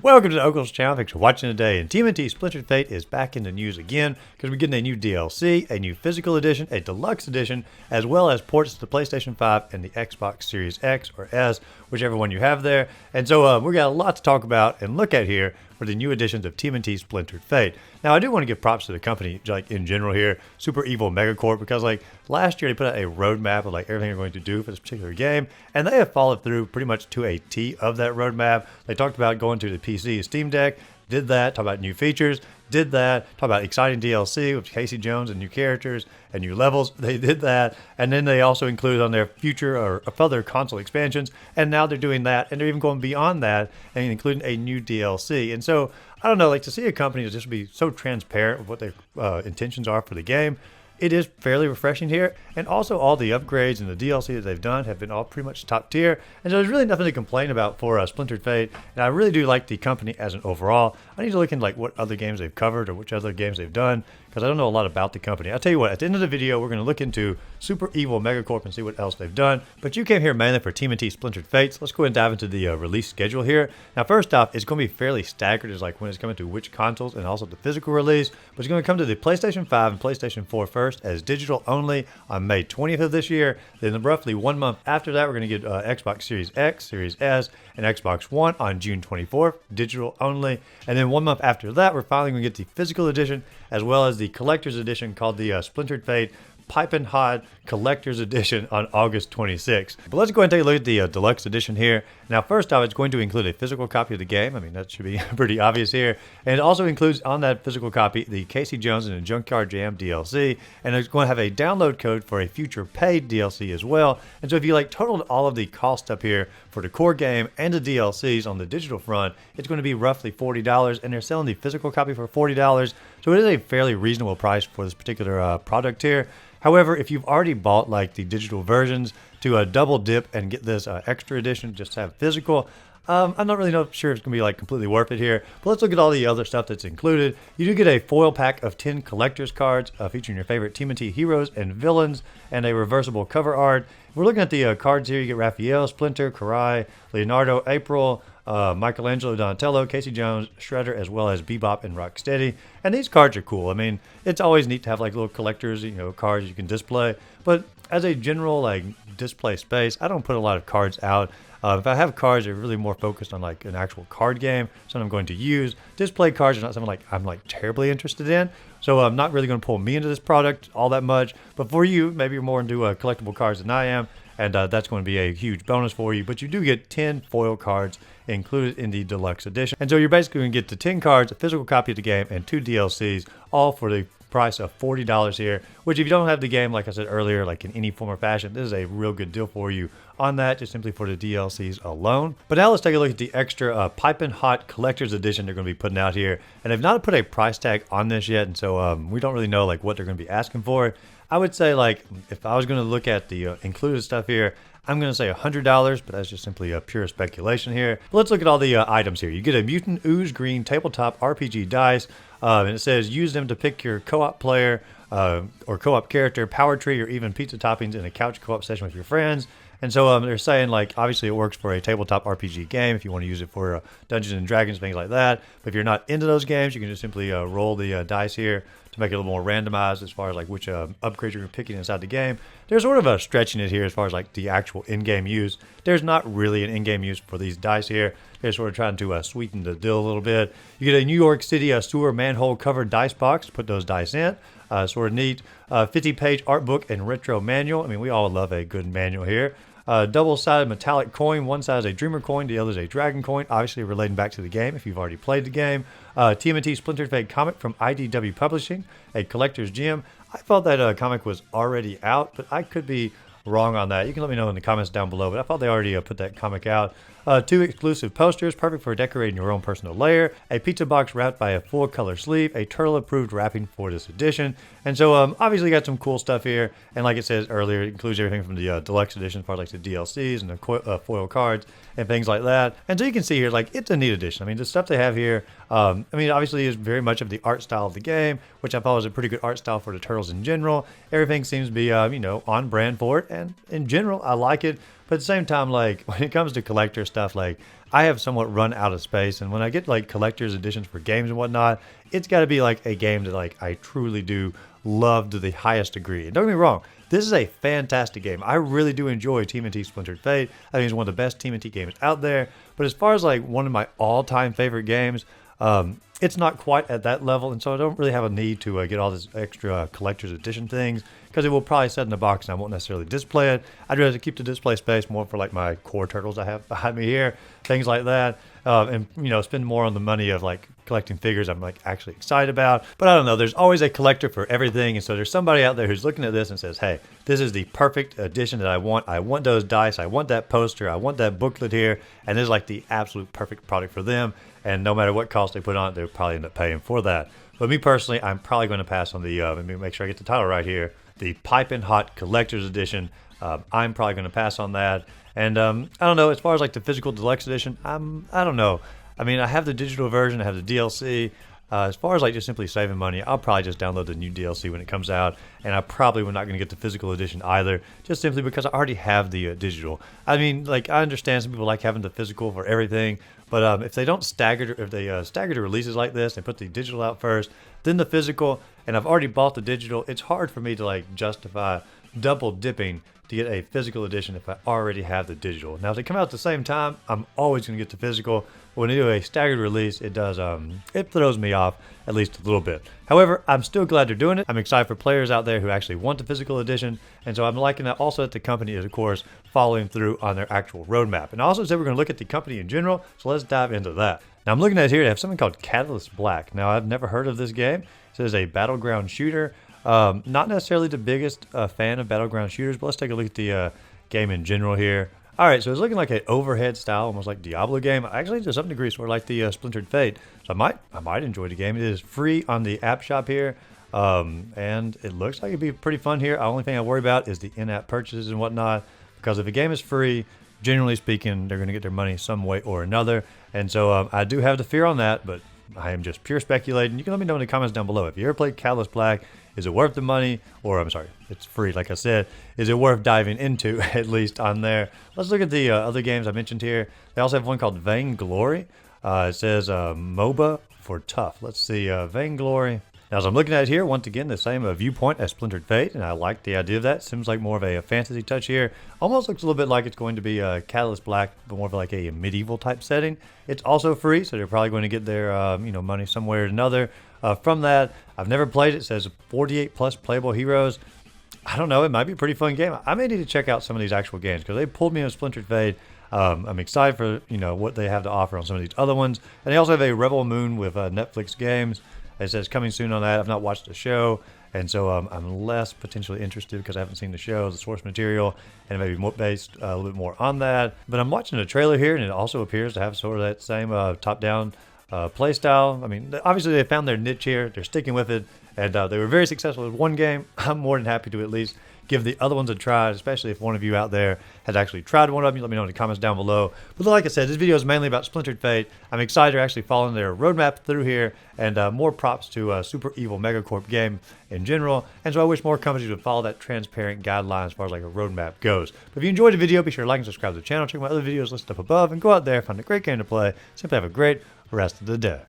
welcome to the Oakles channel. Thanks for watching today. And TMNT Splintered Fate is back in the news again because we're getting a new DLC, a new physical edition, a deluxe edition, as well as ports to the PlayStation 5 and the Xbox Series X or S, whichever one you have there. And so we got a lot to talk about and look at here for the new editions of TMNT Splintered Fate. Now, I do want to give props to the company, like in general here, Super Evil Megacorp, because like last year they put out a roadmap of like everything they're going to do for this particular game, and they have followed through pretty much to a T of that roadmap. They talked about going to the PC Steam Deck, did that, talk about new features, did that, talk about exciting DLC with Casey Jones and new characters and new levels. They did that, and then they also included on their future or further console expansions, and now they're doing that, and they're even going beyond that and including a new DLC. And so I don't know, like to see a company just be so transparent with what their intentions are for the game, it is fairly refreshing here. And also all the upgrades and the DLC that they've done have been all pretty much top tier. And so there's really nothing to complain about for Splintered Fate. And I really do like the company as an overall. I need to look into like what other games they've covered or which other games they've done, because I don't know a lot about the company. I'll tell you what, at the end of the video, we're going to look into Super Evil Megacorp and see what else they've done. But you came here mainly for TMNT Splintered Fate. So let's go ahead and dive into the release schedule here. Now, first off, it's going to be fairly staggered as like when it's coming to which consoles and also the physical release. But it's going to come to the PlayStation 5 and PlayStation 4 first as digital only on May 20th of this year. Then roughly 1 month after that, we're going to get Xbox Series X, Series S, and Xbox One on June 24th, digital only. And then 1 month after that, we're finally going to get the physical edition as well as the collector's edition called the Splintered Fate Piping Hot Collector's Edition on August 26th. But let's go ahead and take a look at the deluxe edition here. Now, first off, it's going to include a physical copy of the game. I mean, that should be pretty obvious here. And it also includes on that physical copy the Casey Jones and the Junkyard Jam DLC. And it's going to have a download code for a future paid DLC as well. And so if you like totaled all of the cost up here for the core game and the DLCs on the digital front, it's going to be roughly $40. And they're selling the physical copy for $40. So it is a fairly reasonable price for this particular product here. However, if you've already bought like the digital versions to double dip and get this extra edition just to have physical, I'm not really sure if it's going to be like completely worth it here. But let's look at all the other stuff that's included. You do get a foil pack of 10 collector's cards featuring your favorite TMNT heroes and villains and a reversible cover art. We're looking at the cards here. You get Raphael, Splinter, Karai, Leonardo, April, Michelangelo, Donatello, Casey Jones, Shredder, as well as Bebop and Rocksteady. And these cards are cool. I mean, it's always neat to have like little collectors, cards you can display. But as a general like display space, I don't put a lot of cards out. If I have cards, they're really more focused on like an actual card game, something I'm going to use. Display cards are not something like I'm like terribly interested in. So I'm not really going to pull me into this product all that much. But for you, maybe you're more into collectible cards than I am. And that's going to be a huge bonus for you. But you do get 10 foil cards included in the deluxe edition. And so you're basically going to get the 10 cards, a physical copy of the game, and 2 DLCs, all for the price of $40 here, which if you don't have the game, like I said earlier, like in any form or fashion, this is a real good deal for you on that, just simply for the DLCs alone. But now let's take a look at the extra Piping Hot Collector's Edition they're going to be putting out here. And they've not put a price tag on this yet, and so we don't really know like what they're going to be asking for it. I would say like if I was going to look at the included stuff here, I'm going to say $100, but that's just simply a pure speculation here. But let's look at all the items here. You get a Mutant Ooze Green tabletop RPG dice, and it says use them to pick your co-op player or co-op character, power tree, or even pizza toppings in a couch co-op session with your friends. And so they're saying, like, obviously it works for a tabletop RPG game if you want to use it for Dungeons and Dragons, things like that. But if you're not into those games, you can just simply roll the dice here to make it a little more randomized as far as like which upgrades you're picking inside the game. There's sort of a stretching it here as far as like the actual in-game use. There's not really an in-game use for these dice here. They're sort of trying to sweeten the deal a little bit. You get a New York City sewer manhole covered dice box to put those dice in. Sort of neat. 50-page art book and retro manual. I mean, we all love a good manual here. Double-sided metallic coin. One side is a Dreamer coin, the other is a Dragon coin, obviously relating back to the game if you've already played the game. TMNT Splintered Fate comic from IDW Publishing, a collector's gem. I thought that comic was already out, but I could be wrong on that. You can let me know in the comments down below, but I thought they already put that comic out. 2 exclusive posters, perfect for decorating your own personal lair. A pizza box wrapped by a full color sleeve. A turtle-approved wrapping for this edition. And so, obviously, got some cool stuff here. And like it says earlier, it includes everything from the deluxe edition, as far as like the DLCs and the foil cards and things like that. And so you can see here, like, it's a neat edition. I mean, the stuff they have here, I mean, obviously is very much of the art style of the game, which I thought was a pretty good art style for the Turtles in general. Everything seems to be, on brand for it. And in general, I like it. But at the same time, like when it comes to collector stuff, like I have somewhat run out of space, and when I get like collector's editions for games and whatnot, it's got to be like a game that like I truly do love to the highest degree. And don't get me wrong, this is a fantastic game. I really do enjoy TMNT Splintered Fate. I think it's one of the best TMNT games out there. But as far as like one of my all-time favorite games, it's not quite at that level, and so I don't really have a need to get all this extra collector's edition things, because it will probably sit in the box and I won't necessarily display it. I'd rather keep the display space more for like my core turtles I have behind me here, things like that, and spend more on the money of like collecting figures I'm like actually excited about. But I don't know, there's always a collector for everything, and so there's somebody out there who's looking at this and says, hey, this is the perfect edition that I want. I want those dice, I want that poster, I want that booklet here, and this is like the absolute perfect product for them. And no matter what cost they put on it, they'll probably end up paying for that. But me personally, I'm probably going to pass on the, let me make sure I get the title right here, the Piping Hot Collector's Edition. I'm probably going to pass on that. And I don't know, as far as like the Physical Deluxe Edition, I don't know. I mean, I have the digital version, I have the DLC. As far as like just simply saving money, I'll probably just download the new DLC when it comes out, and I probably am not going to get the physical edition either, just simply because I already have the digital. I mean, like I understand some people like having the physical for everything, but if they don't stagger, if they stagger the releases like this, and put the digital out first, then the physical, and I've already bought the digital, it's hard for me to like justify double dipping to get a physical edition if I already have the digital. Now, if they come out at the same time, I'm always going to get the physical. But when they do a staggered release, it does it throws me off at least a little bit. However, I'm still glad they're doing it. I'm excited for players out there who actually want the physical edition, and so I'm liking that also that the company is, of course, following through on their actual roadmap. And I also said we're going to look at the company in general, so let's dive into that. Now, I'm looking at here, they have something called Catalyst Black. Now, I've never heard of this game. It says a battleground shooter. Not necessarily the biggest fan of battleground shooters, but let's take a look at the game in general here. All right, so it's looking like an overhead style, almost like Diablo game. Actually, to some degree, sort of like the Splintered Fate. So I might enjoy the game. It is free on the app shop here, and it looks like it'd be pretty fun here. The only thing I worry about is the in-app purchases and whatnot, because if a game is free, generally speaking, they're going to get their money some way or another. And so I do have the fear on that, but I am just pure speculating. You can let me know in the comments down below. If you ever played Catalyst Black, is it worth the money? Or, I'm sorry, it's free, like I said. Is it worth diving into, at least on there? Let's look at the other games I mentioned here. They also have one called Vainglory. It says MOBA for tough. Let's see, Vainglory. Now, as I'm looking at it here, once again, the same viewpoint as Splintered Fate, and I like the idea of that. Seems like more of a fantasy touch here. Almost looks a little bit like it's going to be Catalyst Black, but more of like a medieval type setting. It's also free, so they're probably going to get their money somewhere or another from that. I've never played it. It says 48 plus playable heroes. I don't know. It might be a pretty fun game. I may need to check out some of these actual games because they pulled me on Splintered Fate. I'm excited for what they have to offer on some of these other ones, and they also have a Rebel Moon with Netflix games. It says coming soon on that. I've not watched the show, and so I'm less potentially interested because I haven't seen the show, the source material, and maybe more based a little bit more on that. But I'm watching the trailer here, and it also appears to have sort of that same top-down play style. I mean, obviously they found their niche here. They're sticking with it, and they were very successful with one game. I'm more than happy to at least give the other ones a try, especially if one of you out there has actually tried one of them. Let me know in the comments down below. But like I said, this video is mainly about Splintered Fate. I'm excited to actually following their roadmap through here, and more props to Super Evil Megacorp game in general. And so I wish more companies would follow that transparent guideline as far as like a roadmap goes. But if you enjoyed the video, be sure to like and subscribe to the channel. Check my other videos listed up above, and go out there, find a great game to play. Simply have a great rest of the day.